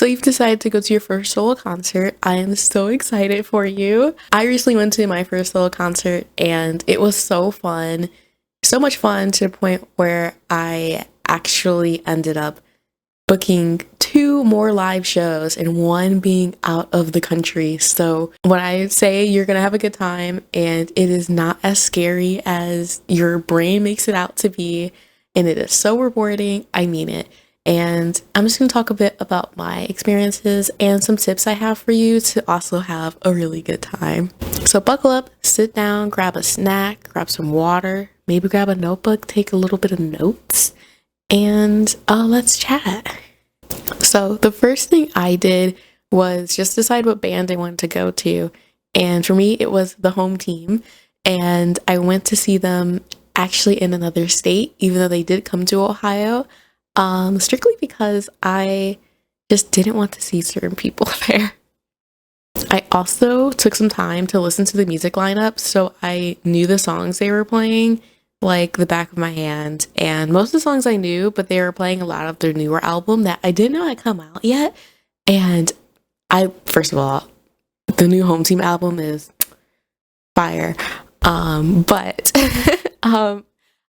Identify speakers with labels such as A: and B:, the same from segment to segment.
A: So you've decided to go to your first solo concert. I am so excited for you. I recently went to my first solo concert and it was so fun. So much fun to the point where I actually ended up booking 2 more live shows and one being out of the country. So when I say you're gonna have a good time and it is not as scary as your brain makes it out to be, and it is so rewarding, I mean it. And I'm just gonna talk a bit about my experiences and some tips I have for you to also have a really good time. So buckle up, sit down, grab a snack, grab some water, maybe grab a notebook, take a little bit of notes, and let's chat. So the first thing I did was just decide what band I wanted to go to. And for me, it was the home team. And I went to see them actually in another state, even though they did come to Ohio, strictly because I just didn't want to see certain people there. I also took some time to listen to the music lineup, so I knew the songs they were playing like the back of my hand, and most of the songs I knew, but they were playing a lot of their newer album that I didn't know had come out yet. And first of all, the new home team album is fire. But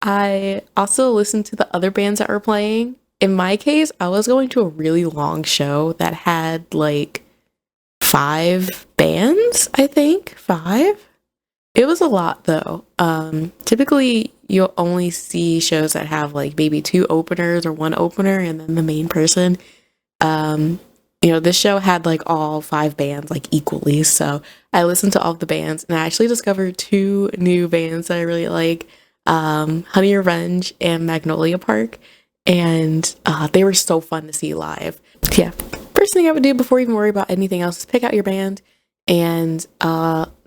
A: I also listened to the other bands that were playing. In my case, I was going to a really long show that had like 5 bands, I think. 5? It was a lot though. Typically you'll only see shows that have like maybe 2 openers or 1 opener and then the main person. This show had like all 5 bands like equally. So I listened to all of the bands and I actually discovered 2 new bands that I really like, Honey Revenge and Magnolia Park. And they were so fun to see live. Yeah. First thing I would do before you even worry about anything else is pick out your band and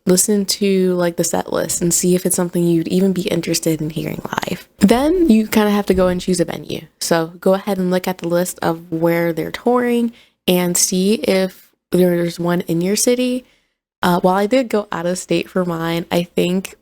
A: listen to like the set list and see if it's something you'd even be interested in hearing live. Then you kind of have to go and choose a venue. So go ahead and look at the list of where they're touring and see if there's one in your city. While I did go out of state for mine, I think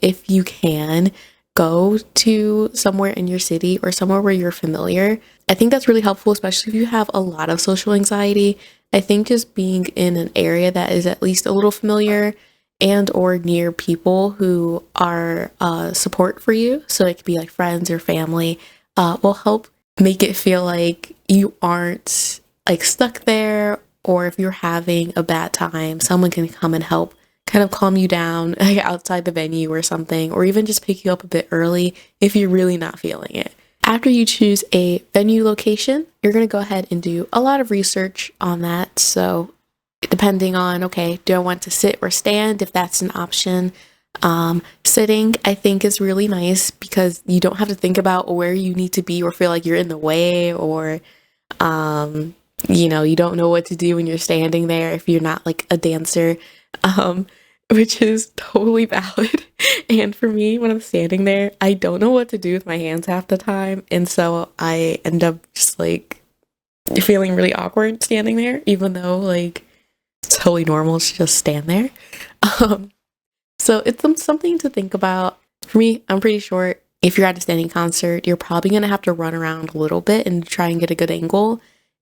A: if you can go to somewhere in your city or somewhere where you're familiar, I think that's really helpful, especially if you have a lot of social anxiety. I think just being in an area that is at least a little familiar and or near people who are support for you, so it could be like friends or family, will help make it feel like you aren't like stuck there, or if you're having a bad time, someone can come and help kind of calm you down like outside the venue or something, or even just pick you up a bit early if you're really not feeling it. After you choose a venue location, you're going to go ahead and do a lot of research on that. So depending on, okay, do I want to sit or stand, if that's an option. Sitting, I think, is really nice because you don't have to think about where you need to be or feel like you're in the way, or you don't know what to do when you're standing there if you're not like a dancer, which is totally valid. And for me, when I'm standing there, I don't know what to do with my hands half the time, and so I end up just like feeling really awkward standing there, even though like it's totally normal to just stand there. So it's something to think about. For me, I'm pretty short. If you're at a standing concert, you're probably going to have to run around a little bit and try and get a good angle.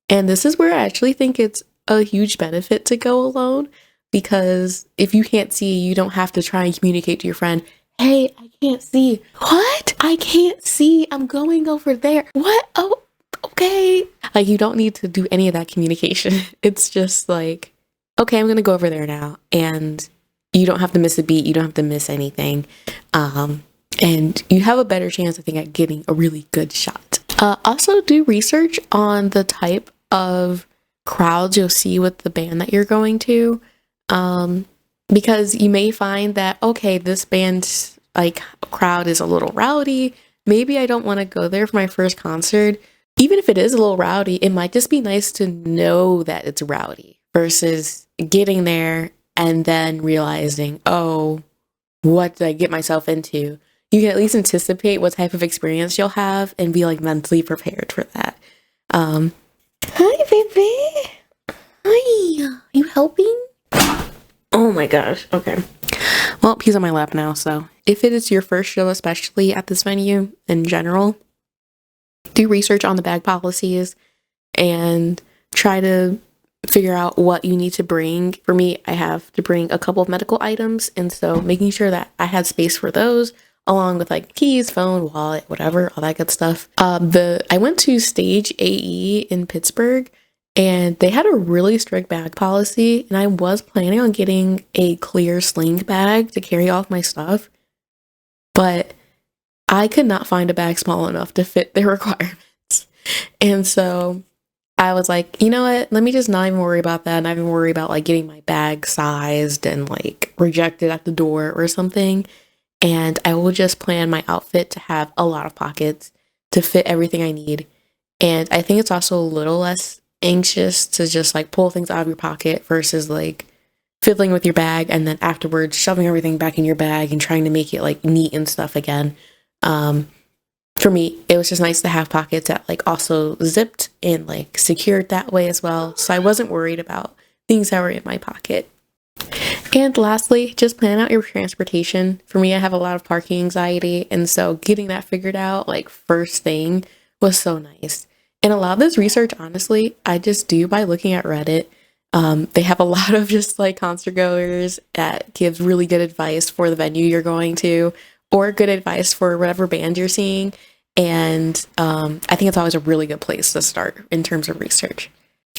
A: And this is where I actually think it's a huge benefit to go alone, because if you can't see, you don't have to try and communicate to your friend, hey, I can't see. What? I can't see. I'm going over there. What? Oh, okay. Like, you don't need to do any of that communication. It's just like, okay, I'm going to go over there now. And you don't have to miss a beat. You don't have to miss anything. And you have a better chance, I think, at getting a really good shot. Also, do research on the type of crowds you'll see with the band that you're going to. Because you may find that, okay, this band's like crowd is a little rowdy. Maybe I don't want to go there for my first concert. Even if it is a little rowdy, it might just be nice to know that it's rowdy versus getting there and then realizing, oh, what did I get myself into? You can at least anticipate what type of experience you'll have and be like mentally prepared for that. Hi, baby. Hi. You helping? Oh my gosh. Okay. Well, he's on my lap now. So if it is your first show, especially at this venue in general, do research on the bag policies and try to figure out what you need to bring. For me, I have to bring a couple of medical items, and so making sure that I had space for those, along with like keys, phone, wallet, whatever, all that good stuff. I went to Stage AE in Pittsburgh, and they had a really strict bag policy, and I was planning on getting a clear sling bag to carry all of my stuff, but I could not find a bag small enough to fit their requirements. And so I was like, you know what? Let me just not even worry about that. Not even worry about like getting my bag sized and like rejected at the door or something. And I will just plan my outfit to have a lot of pockets to fit everything I need. And I think it's also a little less anxious to just like pull things out of your pocket versus like fiddling with your bag and then afterwards shoving everything back in your bag and trying to make it like neat and stuff again. For me, it was just nice to have pockets that like also zipped and like secured that way as well. So I wasn't worried about things that were in my pocket. And lastly, just plan out your transportation. For me, I have a lot of parking anxiety, and so getting that figured out like first thing was so nice. And a lot of this research, honestly, I just do by looking at Reddit. They have a lot of just like concert goers that gives really good advice for the venue you're going to, or good advice for whatever band you're seeing. And I think it's always a really good place to start in terms of research.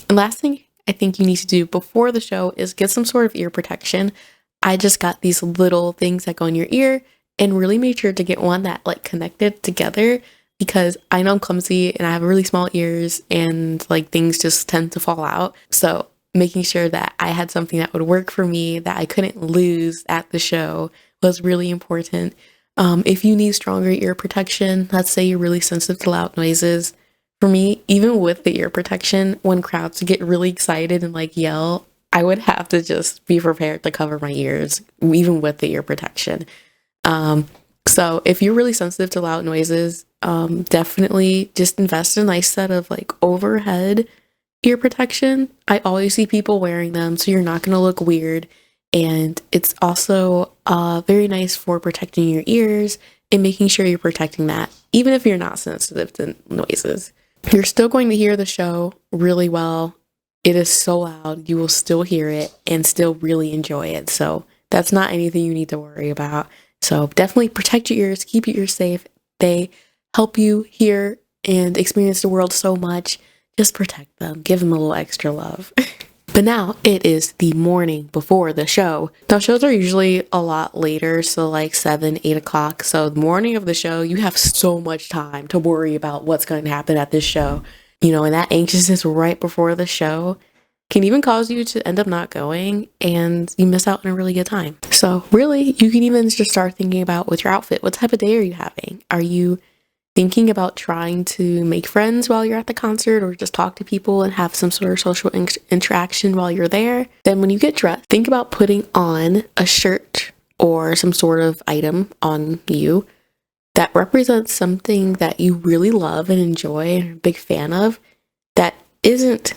A: And last thing I think you need to do before the show is get some sort of ear protection. I just got these little things that go in your ear, and really made sure to get one that like connected together, because I know I'm clumsy and I have really small ears and like things just tend to fall out. So making sure that I had something that would work for me that I couldn't lose at the show was really important. If you need stronger ear protection, let's say you're really sensitive to loud noises. For me, even with the ear protection, when crowds get really excited and like yell, I would have to just be prepared to cover my ears, even with the ear protection. So if you're really sensitive to loud noises, definitely just invest in a nice set of like overhead ear protection. I always see people wearing them, so you're not going to look weird. And it's also very nice for protecting your ears and making sure you're protecting that, even if you're not sensitive to noises. You're still going to hear the show really well. It is so loud, you will still hear it and still really enjoy it. So that's not anything you need to worry about. So definitely protect your ears, keep your ears safe. They help you hear and experience the world so much. Just protect them, give them a little extra love. But now it is the morning before the show. Now shows are usually a lot later, so like 7, 8 o'clock. So the morning of the show, you have so much time to worry about what's going to happen at this show. You know, and that anxiousness right before the show can even cause you to end up not going, and you miss out on a really good time. So really, you can even just start thinking about with your outfit, what type of day are you having? Are you thinking about trying to make friends while you're at the concert, or just talk to people and have some sort of social interaction while you're there? Then when you get dressed, think about putting on a shirt or some sort of item on you that represents something that you really love and enjoy and are a big fan of, that isn't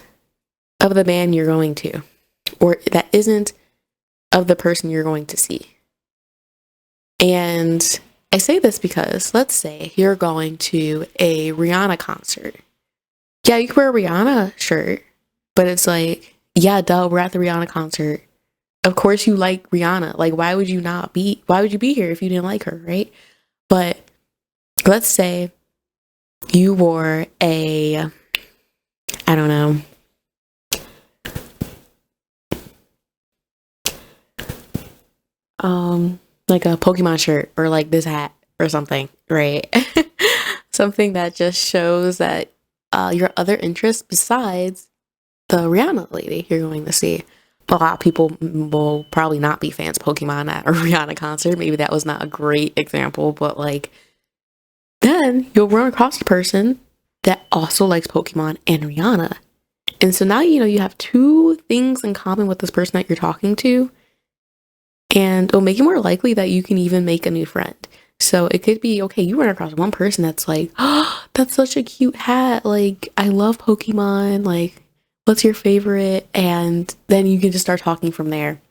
A: of the band you're going to, or that isn't of the person you're going to see. And I say this because let's say you're going to a Rihanna concert. Yeah, you can wear a Rihanna shirt, but it's like, yeah, duh, we're at the Rihanna concert. Of course you like Rihanna. Like, why would you be here if you didn't like her, right? But let's say you wore I don't know, like a Pokemon shirt or like this hat or something, right? Something that just shows that your other interests besides the Rihanna lady you're going to see. A lot of people will probably not be fans of Pokemon at a Rihanna concert. Maybe that was not a great example, but like, then you'll run across a person that also likes Pokemon and Rihanna. And so now you know you have two things in common with this person that you're talking to, and it'll make it more likely that you can even make a new friend. So it could be, okay, you run across one person that's like, oh, that's such a cute hat. Like, I love Pokemon. Like, what's your favorite? And then you can just start talking from there.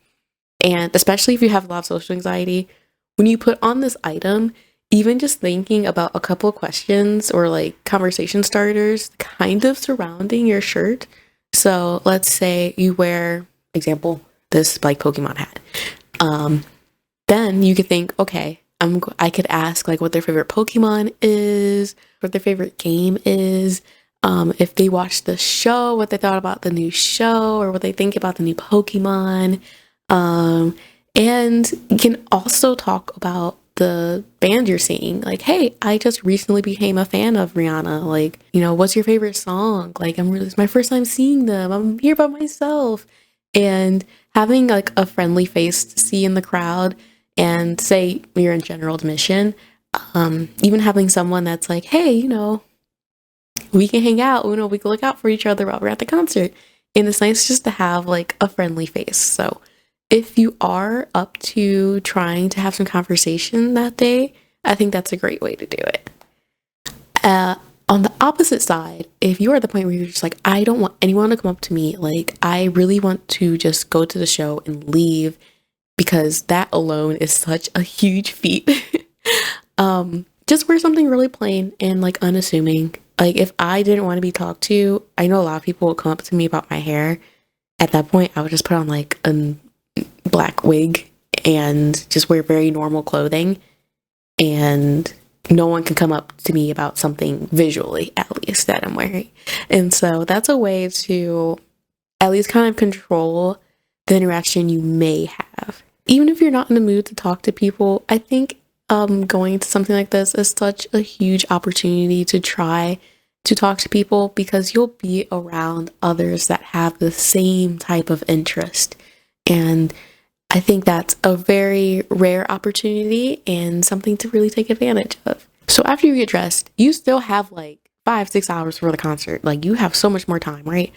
A: And especially if you have a lot of social anxiety, when you put on this item, even just thinking about a couple of questions or like conversation starters kind of surrounding your shirt So let's say you wear, example, this like Pokemon hat. Then you could think, okay, I could ask like what their favorite Pokemon is, what their favorite game is, if they watched the show, what they thought about the new show, or what they think about the new Pokemon. And you can also talk about the band you're seeing. Like, hey, I just recently became a fan of Rihanna. Like, you know, what's your favorite song? Like, it's my first time seeing them. I'm here by myself. And having like a friendly face to see in the crowd, and say you're in general admission, even having someone that's like, hey, you know, we can hang out, you know, we can look out for each other while we're at the concert. And it's nice just to have like a friendly face. So if you are up to trying to have some conversation that day, I think that's a great way to do it. On the opposite side, if you're at the point where you're just like, I don't want anyone to come up to me, like, I really want to just go to the show and leave, because that alone is such a huge feat. Just wear something really plain and like unassuming. Like, if I didn't want to be talked to, I know a lot of people would come up to me about my hair. At that point, I would just put on like a black wig and just wear very normal clothing, and no one can come up to me about something visually, at least, that I'm wearing. And so that's a way to at least kind of control the interaction you may have. Even if you're not in the mood to talk to people, I think going to something like this is such a huge opportunity to try to talk to people, because you'll be around others that have the same type of interest. And I think that's a very rare opportunity and something to really take advantage of. So after you get dressed, you still have like 5-6 hours for the concert. Like, you have so much more time, right?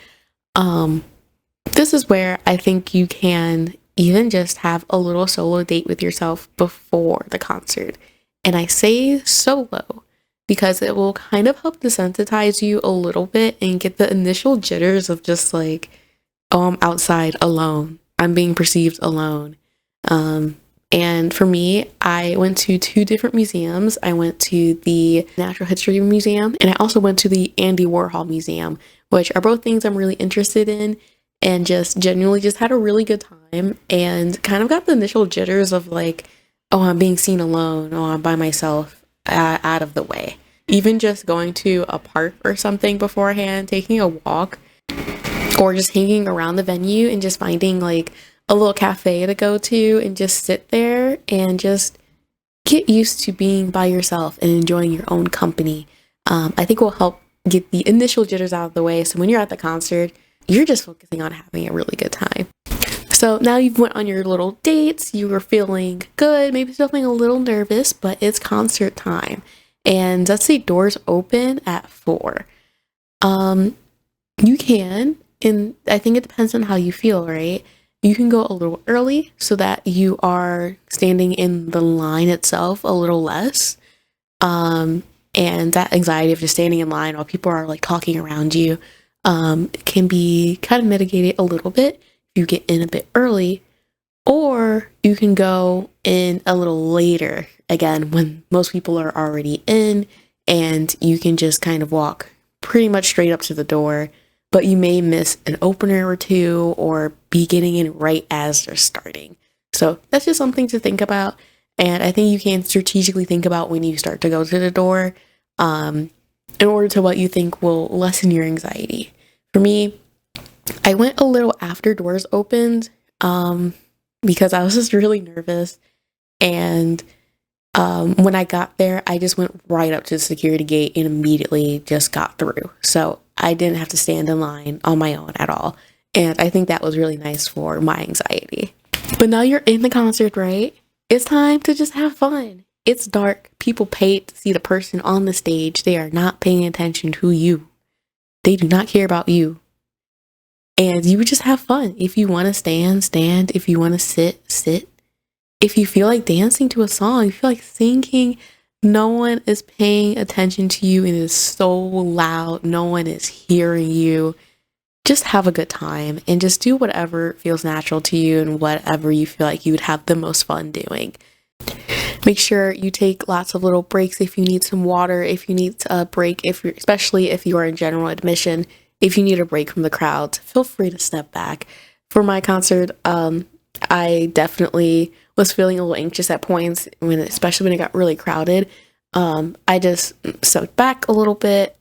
A: This is where I think you can even just have a little solo date with yourself before the concert. And I say solo because it will kind of help desensitize you a little bit and get the initial jitters of just like, oh, I'm outside alone. I'm being perceived alone. And for me, I went to 2 different museums. I went to the Natural History Museum, and I also went to the Andy Warhol Museum, which are both things I'm really interested in, and just genuinely just had a really good time, and kind of got the initial jitters of like, oh, I'm being seen alone, oh, I'm by myself, out of the way. Even just going to a park or something beforehand, taking a walk, or just hanging around the venue and just finding like a little cafe to go to and just sit there and just get used to being by yourself and enjoying your own company. I think will help get the initial jitters out of the way. So when you're at the concert, you're just focusing on having a really good time. So now you've went on your little dates, you were feeling good, maybe still feeling a little nervous, but it's concert time. And let's say doors open at 4. You can, and I think it depends on how you feel, right? You can go a little early so that you are standing in the line itself a little less. And that anxiety of just standing in line while people are like talking around you can be kind of mitigated a little bit if you get in a bit early. Or you can go in a little later, again, when most people are already in, and you can just kind of walk pretty much straight up to the door. But you may miss an opener or two, or be getting in right as they're starting. So that's just something to think about. And I think you can strategically think about when you start to go to the door in order to what you think will lessen your anxiety. For me, I went a little after doors opened because I was just really nervous. And when I got there, I just went right up to the security gate and immediately just got through. So I didn't have to stand in line on my own at all. And I think that was really nice for my anxiety. But now you're in the concert, right? It's time to just have fun. It's dark. People pay to see the person on the stage. They are not paying attention to you. They do not care about you. And you would just have fun. If you want to stand, stand. If you want to sit, sit. If you feel like dancing to a song, you feel like singing, no one is paying attention to you and it is so loud. No one is hearing you. Just have a good time and just do whatever feels natural to you and whatever you feel like you would have the most fun doing. Make sure you take lots of little breaks if you need some water, if you need a break, especially if you are in general admission. if you need a break from the crowd, feel free to step back. For my concert, I definitely was feeling a little anxious at points, especially when it got really crowded. I just stepped back a little bit,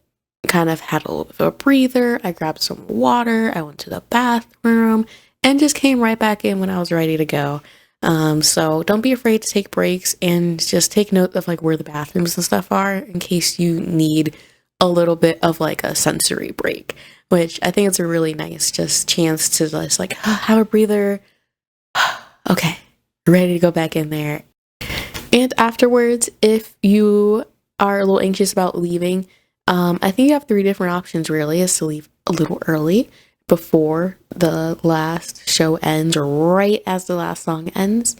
A: kind of had a little bit of a breather. I grabbed some water. I went to the bathroom and just came right back in when I was ready to go. So don't be afraid to take breaks and just take note of like where the bathrooms and stuff are in case you need a little bit of like a sensory break, which I think it's a really nice just chance to just like have a breather. Okay, ready to go back in there. And afterwards, if you are a little anxious about leaving, I think you have 3 different options really, is to leave a little early before the last show ends or right as the last song ends.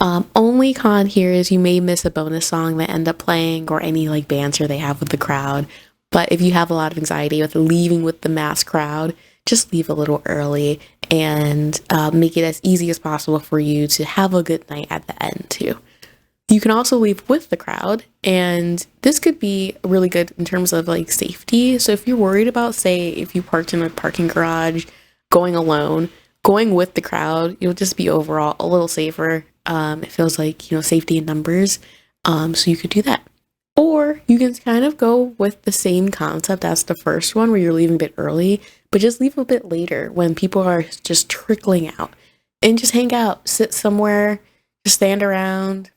A: Only con here is you may miss a bonus song that end up playing or any like banter they have with the crowd. But if you have a lot of anxiety with leaving with the mass crowd, just leave a little early and make it as easy as possible for you to have a good night at the end too. You can also leave with the crowd, and this could be really good in terms of like safety. So if you're worried about, say, if you parked in a parking garage, going alone, going with the crowd, you'll just be overall a little safer. It feels like, safety in numbers. So you could do that. Or you can kind of go with the same concept as the first one where you're leaving a bit early, but just leave a bit later when people are just trickling out and just hang out, sit somewhere, just stand around,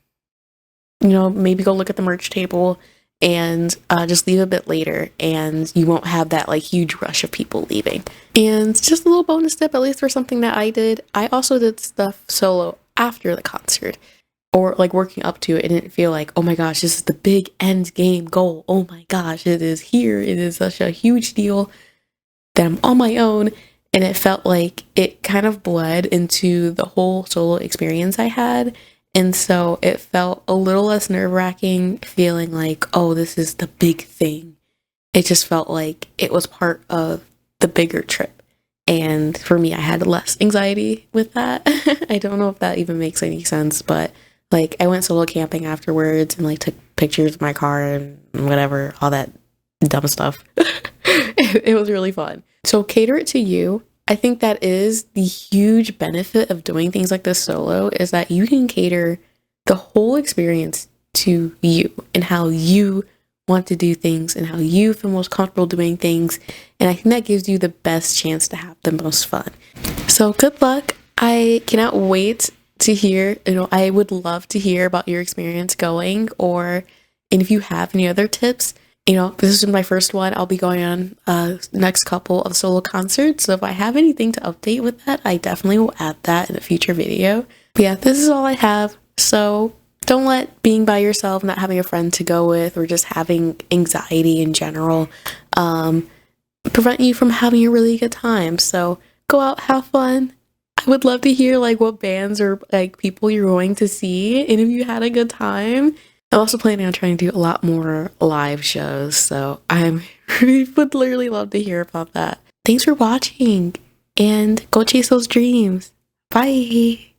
A: maybe go look at the merch table and just leave a bit later, and you won't have that like huge rush of people leaving. And just a little bonus tip, at least for something that I did, I also did stuff solo after the concert, or like working up to it. It didn't feel like, oh my gosh, this is the big end game goal. Oh my gosh, it is here. It is such a huge deal that I'm on my own. And it felt like it kind of bled into the whole solo experience I had. And so it felt a little less nerve-wracking, feeling like, oh, this is the big thing. It just felt like it was part of the bigger trip. And for me, I had less anxiety with that. I don't know if that even makes any sense, but like I went solo camping afterwards and like took pictures of my car and whatever, all that dumb stuff. It was really fun. So cater it to you. I think that is the huge benefit of doing things like this solo, is that you can cater the whole experience to you and how you want to do things and how you feel most comfortable doing things. And I think that gives you the best chance to have the most fun. So good luck. I cannot wait to hear, I would love to hear about your experience going, and if you have any other tips. This is my first one. I'll be going on next couple of solo concerts. So if I have anything to update with that, I definitely will add that in a future video. But yeah, this is all I have. So don't let being by yourself, not having a friend to go with, or just having anxiety in general, prevent you from having a really good time. So go out, have fun. I would love to hear like what bands or like people you're going to see and if you had a good time. I'm also planning on trying to do a lot more live shows, so I would literally love to hear about that. Thanks for watching, and go chase those dreams. Bye!